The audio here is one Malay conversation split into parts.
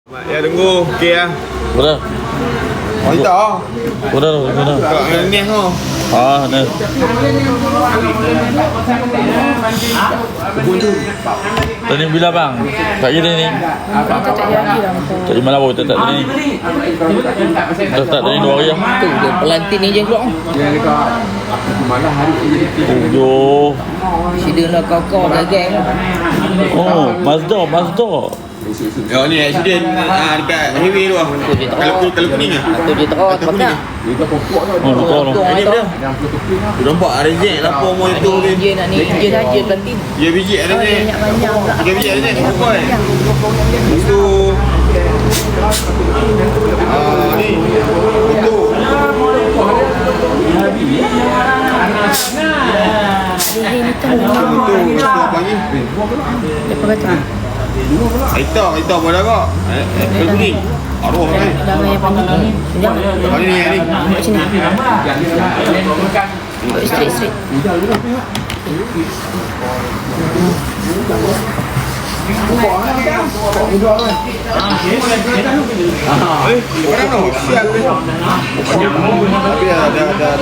Ya tunggu, okey lah. Udah. Oh, tak. Udah. Kau ni ho. Ni. Tadi bila bang? Tak jadi ni. Tak jadi malam tak tadi ni. Tak tadi 2 hari lah. Tu je pelantin ni je keluar. Yo. Sila lah kau gagal. Oh, Mazda. Ya ni accident dekat highway tu lah. Kalau kuning ah. Tu je terus patah. Oh, betul lah. Ini dia. Tu nampak reject lapor mo itu ni. Dia nak ni je pelantin. Ya biji ada ni. Tiga biji ada ni. Boy. Itu ni. Itu. Itu pagi. Lepas batu. Itu boleh kok. Kuning. Aduh ni. Dah yang panjang. Jangan. Ni. Buat sini. Buat straight. Orang tu siap ni. Tapi ada bukan.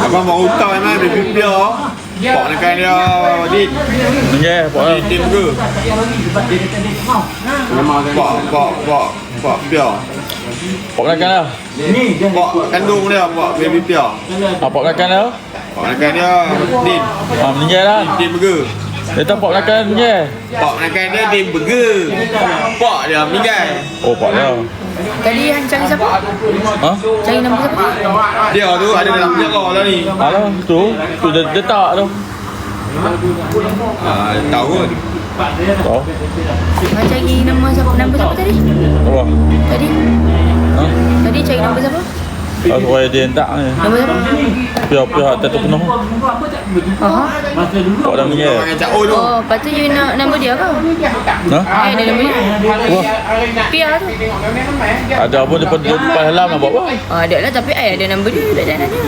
Abang mau utang memang baby pia. Pok nak dia dit. Ya, Pak. Tim ke? Pok pia. Pak nak lah. Pok kandung dia pok baby pia. Apa nak lah? Pok nak dia dit. Meninggal lah. Tim burger. Dia tak Pak nak meninggal. Pok nak dia tim burger. Pok dia meninggal. Oh, Pak dah. Tadi yang cari siapa? Ha? Cari nombor siapa? Dia tu ada dalam penjara lah ni. Alah, tu dia tak tu. Tahu ke? Tahu. Kau cari nombor siapa tadi? Apa? Tadi? Ha? Tadi cari nombor siapa? Supaya dia tak ni. Nombor siapa? Pihak tak penuh. Aha. Pak dah meninggal. Orang yang cak tu. Oh, lepas tu you nak nombor dia ke? Ha? Ada nombor dia? Wah, Pia tu. ada apa depan halam nak buat apa? Ada lah tapi ada nombor dia. Tak jalan dia.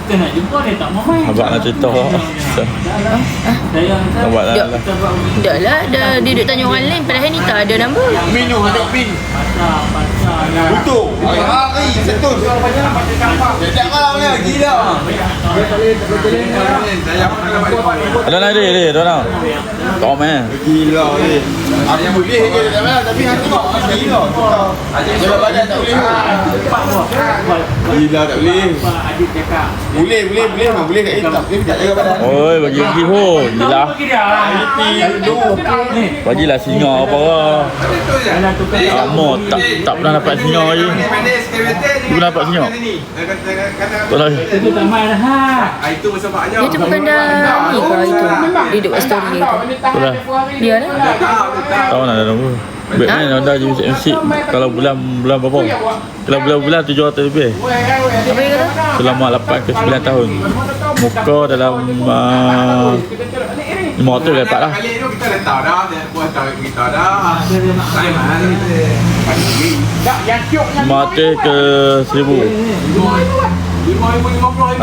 Kita nak jumpa dia tak mau main. Abang nak cerita lah. Nampak Dia- lah. Dah lah, dia duduk tanya orang lain padahal ni tak ada nombor. Minum ada pin. Betul. Setul. Sejak malam ni gila. Ada nak dia, ada nak. Tak main. Gila ni. Ada yang boleh je tapi hati kau gila. Kalau badan tak boleh. Gila tak boleh. Adik cakap. Boleh kat itu tak boleh tak jaga badan. Oi, bagi ho, gila. Bagilah singa apa lah. Lama tak pernah dapat singa lagi. Tu pernah dapat singa. Tak lagi. Itu tak main dah. Itu masa Pak Ajak. Dia tu bukan dah ni ke itu? Dia duduk kat story tu. Tu lah. Dia lah. Tahu nak ada nombor. Baik ni anda je MC kalau bulan berapa? Kalau bulan 700 lebih. Apa dia kata? Selama 8 ke 9 tahun. Muka dalam 500 dapat lah. Kali tu kita letak dah, buat tahu kita dah. Time 500 ke 1000.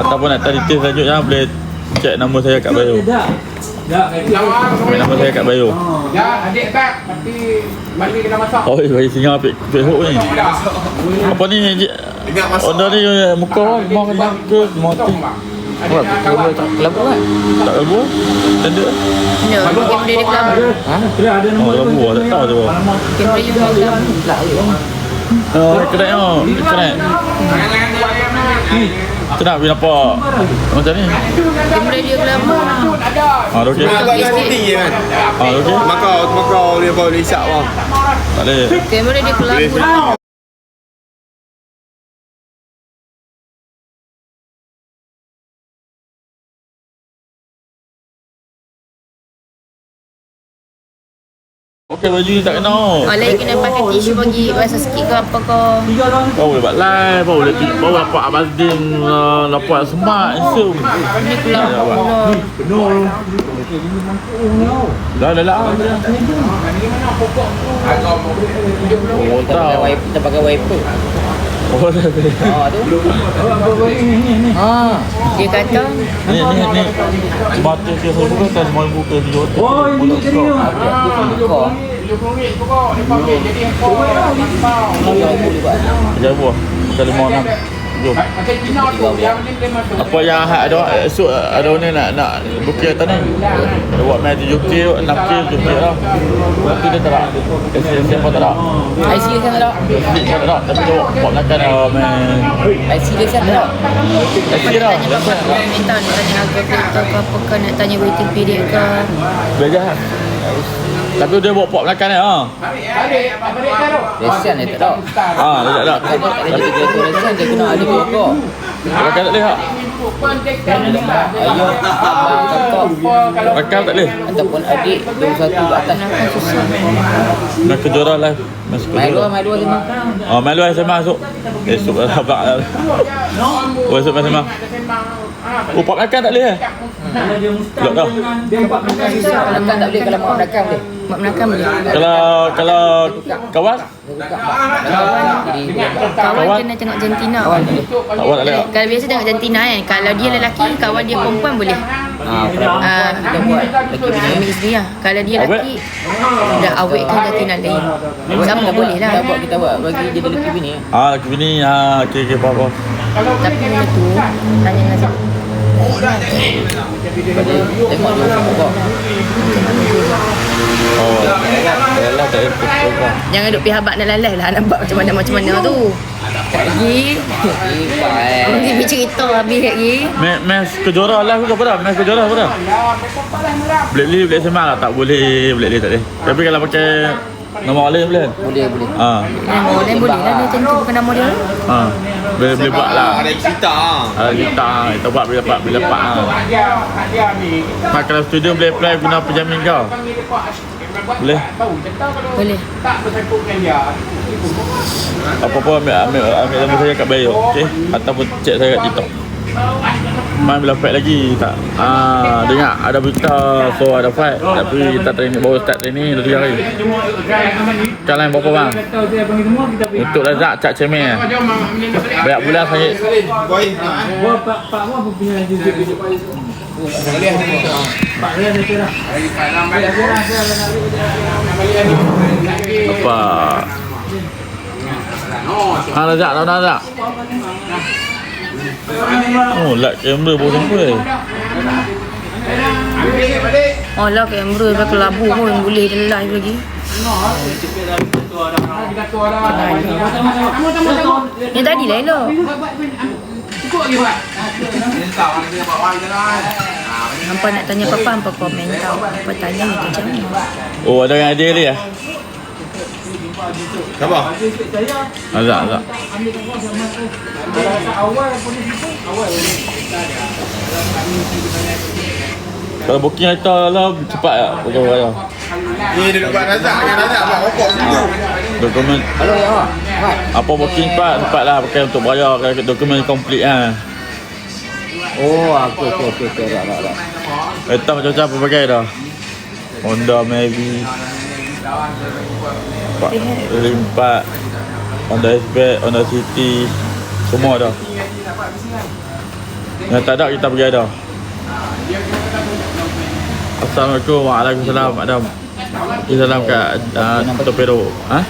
Ataupun nak tahu detail selanjutnya boleh cek nombor saya kat bio. Nama saya kat bio. Ya, adik bag tapi balik kena masak. Oh, bagi singa pek hook ni. Apa ni? ingat masa Onda ni muka mau kena ke mati. Kelabu kan? Tak lagu. Tanda. Ya, game dia kelab. Dia ada Oh, lagu tak tahu tu. Game dia juga kelab. Oh, kena kena. Tu nak bila apa? Macam ni. Game dia kelab. Ah, okey. agak tinggi je kan. Ah, okey. Makau dia bawa lisak bang. Tak ada. Game dia kelab. Boleh. pakai baju ni tak kena. Lagi kena pakai tisu bagi basah sikit ke apa ke. Kau boleh buat live, kau boleh dapat abadin, dapat smart, insum. Ni pula Dah. Oh, tahu. Kita pakai wiper. Oh, dah. Tu. dia kata Ni. Semata dia saya buka kan semua buka di hotel. Oh, ini jadi. Kau. RM70 pokok. Dia panggil jadi ekor. Ajar buah. Bukan 5-6. Jom. Macam Cina tu, yang ni masuk. Apa yang ada esok ada ni nak bukit atas ni. Dia buat main 7K, 6K, 7K lah. Nanti dia tak nak. Siapa tak nak? IC dia kan tak? Tak nak. Tapi dia buat belakang main. IC dia kan tak? IC dah. tanya bapak aku minta nak tanya harga kereta ke apa ke, nak tanya waiting period ke. Belajar lah. Tapi dia bawa pop belakang ni ha. Balik kan tu. Lesen dia tak tahu. Dia tak. Kalau tak ada kereta lesen dia kena ada pokok. Belakang tak boleh tak? Ayah Belakang tak boleh. ataupun adik 21 ke atas. Nak kejuaraan lah. Main dua lima. Main luar SMA masuk. Esok lah abang lah. Oh esok main SMA. Oh pop belakang tak boleh eh? Belok dah. Belakang tak boleh, kalau mak belakang boleh. Mak belakang boleh. Kalau kawan? Jadi Kawan kena tengok jantina. kawan boleh. Kawan tak boleh tak? Kalau biasa tengok jantina kan. Kalau dia lelaki, kawan dia perempuan boleh. Perempuan kita buat lelaki bini. Mix dia lah. Kalau dia Awet? lelaki, dah awet kan jantina lain. Sama boleh lah. Kita buat bagi dia lelaki bini. Lelaki bini okey apa. Tapi benda tu, tanya dengan siapa. Tengok dia pokok. Oh. Yalah tak ikut. Jangan duk pihak abang dan lalai lah. Nampak macam mana tu. Tak lagi. Nanti pergi cerita habis lagi. Mes kejuaraan lah ke apa dah? Mes kejuaraan apa dah? Boleh SMA lah tak boleh. Boleh tak boleh. Tapi kalau pakai nama lain boleh kan? Boleh. Nama orang boleh lah. Dia tentu bukan nama dia. Boleh buat lah. Ada cerita. Ada kita kita buat bila dapat Dia ni. Mak kalau studio boleh apply guna penjamin kau. Boleh. Boleh. Tak bersangkutkan dia. Apa-apa ambil nombor saya kat bio. Okey. Ataupun cek saya kat TikTok. Main bila fight lagi tak? Dengar ada berita so ada fight. Tapi kita training baru start training 2 hari. Kalian berapa bang? Untuk Razak Cak Cemeh. Banyak bulan saya. Boy. Apa? Razak tahu Razak. Oh, light kamera baru sampai. Oh lah kamera pakai labu pun boleh dia live lagi. Yang tadi lah elok. Hampa nak tanya apa-apa, hampa komen tau. Hampa tanya macam mana. Oh, ada yang idea dia? Siapa? Azak. Kalau booking kereta lah cepat tak? Pakai bayar. Ni dia buat Razak. Yang Razak buat rokok semua. Dokumen Halo ya. apa booking cepat lah pakai untuk bayar dokumen komplit kan. Oh, okey. Rak. Kereta macam-macam apa pakai dah. Honda maybe 4 Honda Hatchback, Honda City, semua dah. Yang tak ada kita pergi ada. Assalamualaikum. Waalaikumsalam. Madam. Salam kat Torpedo. Wah.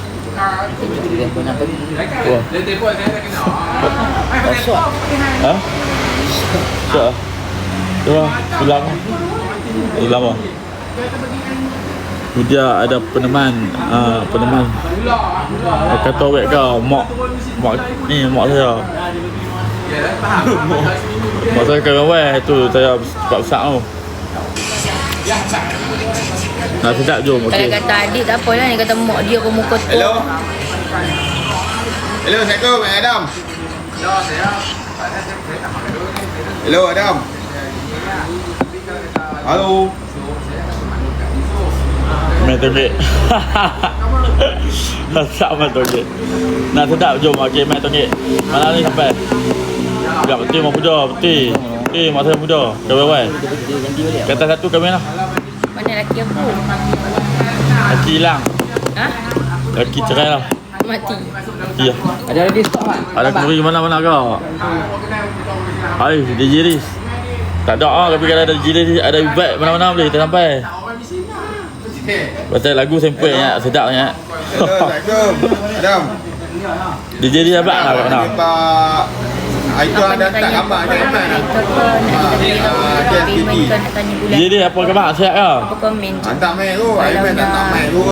Kosong. Syah. Cuba pulang. Lama. Dia ada peneman kata awak kau mak ni mak saya mak saya kawan tu saya cepat tu nak sedap jom Kalau okey. kata adik tak apalah, ni kata mak dia pun muka tu. Hello. Assalamualaikum Adam. Hello Adam. Main tonggek. Tak main tonggek. Nak sedap jom okey main tonggek. Mana ni sampai? Enggak betul mau muda, betul. Masa muda. Kawan-kawan. Dia nanti balik. Kata satu kami lah. Mana laki aku? Laki hilang. Ha? Laki cerai lah. Mati. Laki lah. Ada lagi stok kan? Ada kuri mana-mana kau? Hai, DJ Riz. Tak ada tapi kalau ada DJ Riz, ada beg mana-mana boleh kita sampai. Pasal lagu sampel nya sedap nya. Assalamualaikum. Adam. DJ Riz apa nak kau nak? Itu ada tak gambar je kan? Nak tanya bulan. DJ Riz apa khabar? Sihat ke? Apa komen je. Tak main tu, Aiman tak main tu.